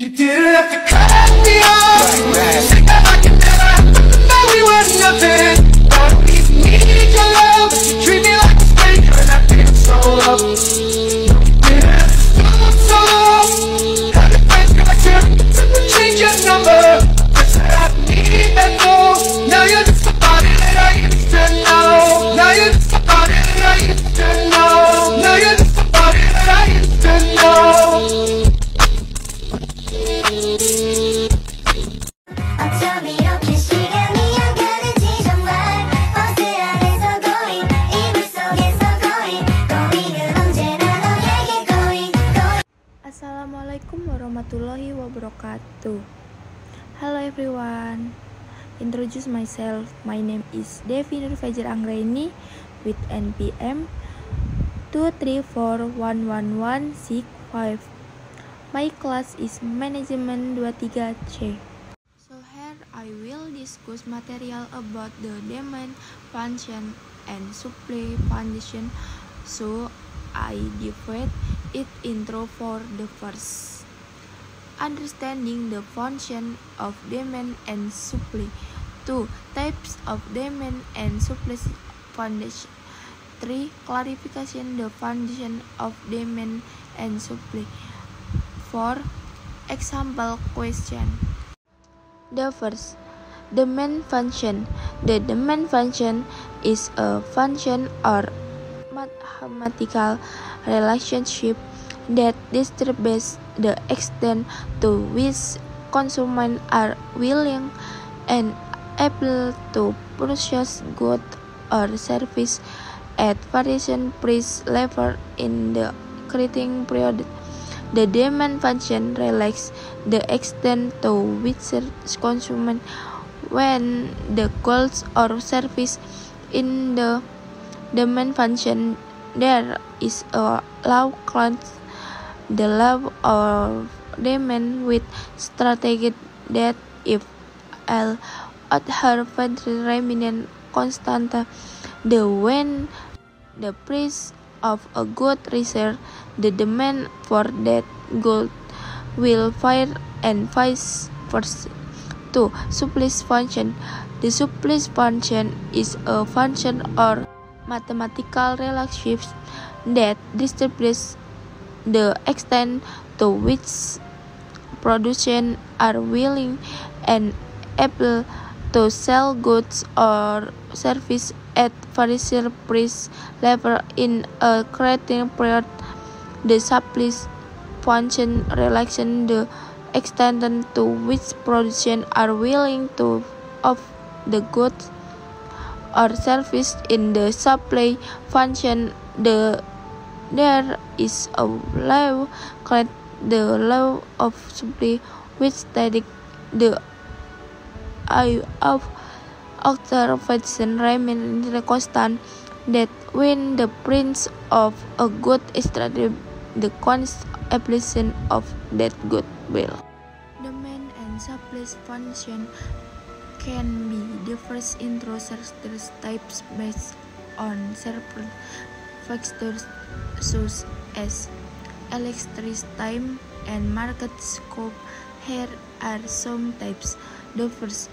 You didn't have to cut me off. Say that I can never happen, but now we were nothing. I don't even need your love, but you treat me like a stranger, and I feel so low. You didn't have to stop so long. Had a friend girl like you, change your number. I said I need that more. Now you're just somebody that I used to know. Now you're just somebody that I used to know. Now you're just somebody that I used to know. 어쩜 이렇게 시간이 안 가는지 정말 버스 안에서 고인 이불 속에서 고인은 언제나 너에게 고인. Assalamualaikum warahmatullahi wabarakatuh. Hello everyone. Introduce myself. My name is Devi Nur Fajar Anggraini with NPM 2341116 My class is Management 23C. So here I will discuss material about the demand function and supply function. So I divide it into for the first. Understanding the function of demand and supply. 2. Types of demand and supply function. 3. Clarification the function of demand and supply. 4. Example question. The first, demand function. The demand function is a function or mathematical relationship that describes the extent to which consumers are willing and able to purchase goods or services at various price levels in the creating period. The demand function reflects the extent to which consumers when the goods or service in the demand function. There is a law called the law of demand with strategy that if L other value remain constant, when the price of a good rises, the demand for that good will fall and vice versa. 2. Supply function. The supply function is a function or mathematical relationship that describes the extent to which producers are willing and able to sell goods or services at various price levels in a creating period. The supply function reflects the extent to which producers are willing to offer the goods or service in the supply function. There is a law called the law of supply which states the I of observation remains constant, that when the price of a good is stated, the cost application of that good will. Demand and supply function can be divided into certain types based on several factors such as elasticity, time, and market scope. Here are some types. The first,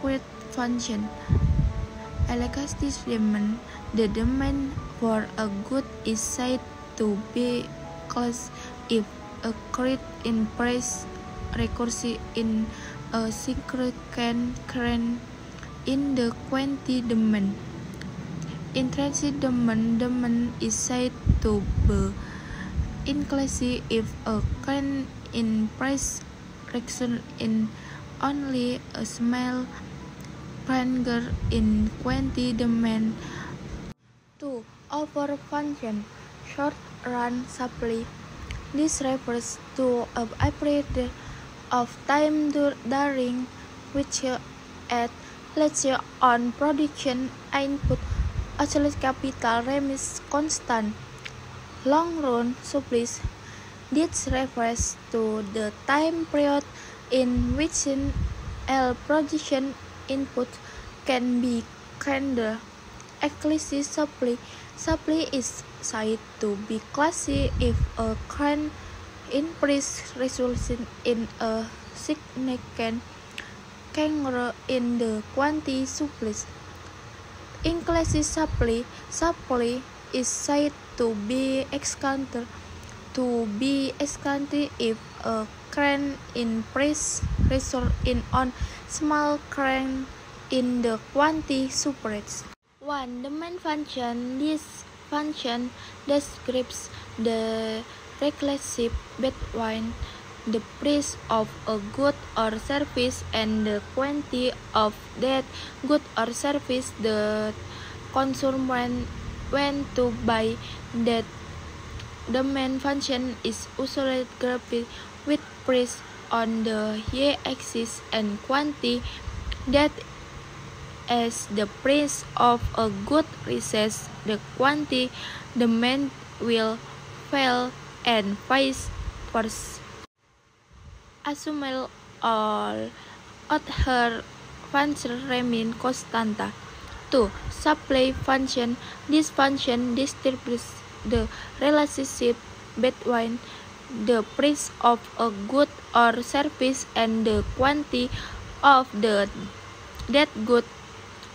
quick function. Elasticity demand. The demand for a good is said to be close if a increase in price recurs in a significant current in the quantity demand. Intrinsic demand is said to be increase if a current in price recurs in only a small figure in quantity demand. 2. Over function. Short run supply. This refers to a period of time during which at let's say on production input absolute capital remains constant. Long run supplies. This refers to the time period in which L production input can be handled. Explicit supply. Supply is said to be classy if a current increase resulting in a significant change in the quantity supply. Increased supply is said to be expected if a change in price results in a small change in the quantity supply. One demand function. This function describes the relationship between the price of a good or service and the quantity of that good or service the consumer want to buy. That demand function is usually graphed with price on the y-axis and quantity, that as the price of a good rises, the quantity demand will fall and vice versa. Assume all other functions remain constant. 2. Supply function. This function distributes the relationship between the price of a good or service and the quantity of that good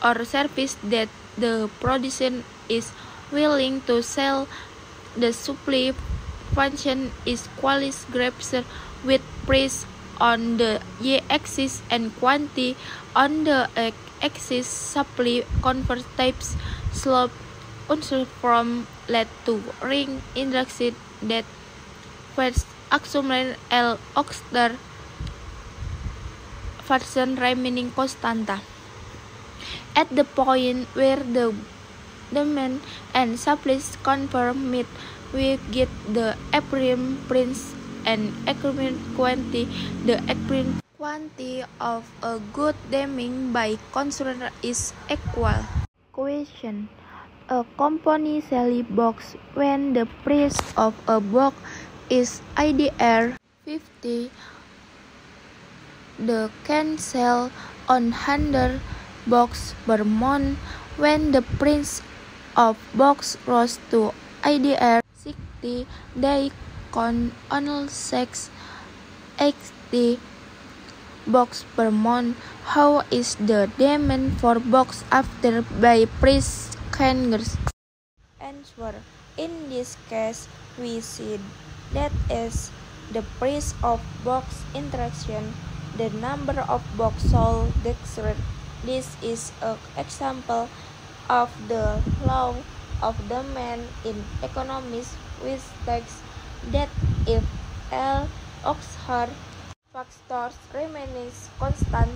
or service that the producer is willing to sell. The supply function is equally graphed with price on the y-axis and quantity on the x-axis. Supply converts slope from lead to ring interaction that first assume L other version remaining constant. At the point where the demand and supply converge, we get the equilibrium price and equilibrium quantity. The equilibrium quantity of a good demand by consumer is equal. Question. A company sells box when the price of a box is IDR 50. The can sell 100 box per month. When the price of box rose to IDR 60, they can only sell 80 box per month. How is the demand for box after by price changes? Answer. In this case, we see that as the price of box interaction, the number of box sold decreases. This is an example of the law of demand in economics, which states that if L other factors remains constant,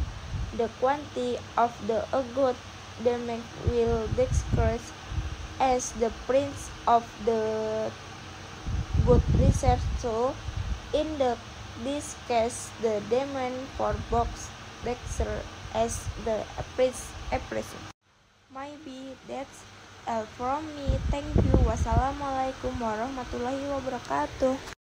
the quantity of the good demand will decrease as the price of the good rises. So, in this case, the demand for box decreases as the price appreciates. Maybe that's all from me. Thank you. Wassalamualaikum warahmatullahi wabarakatuh.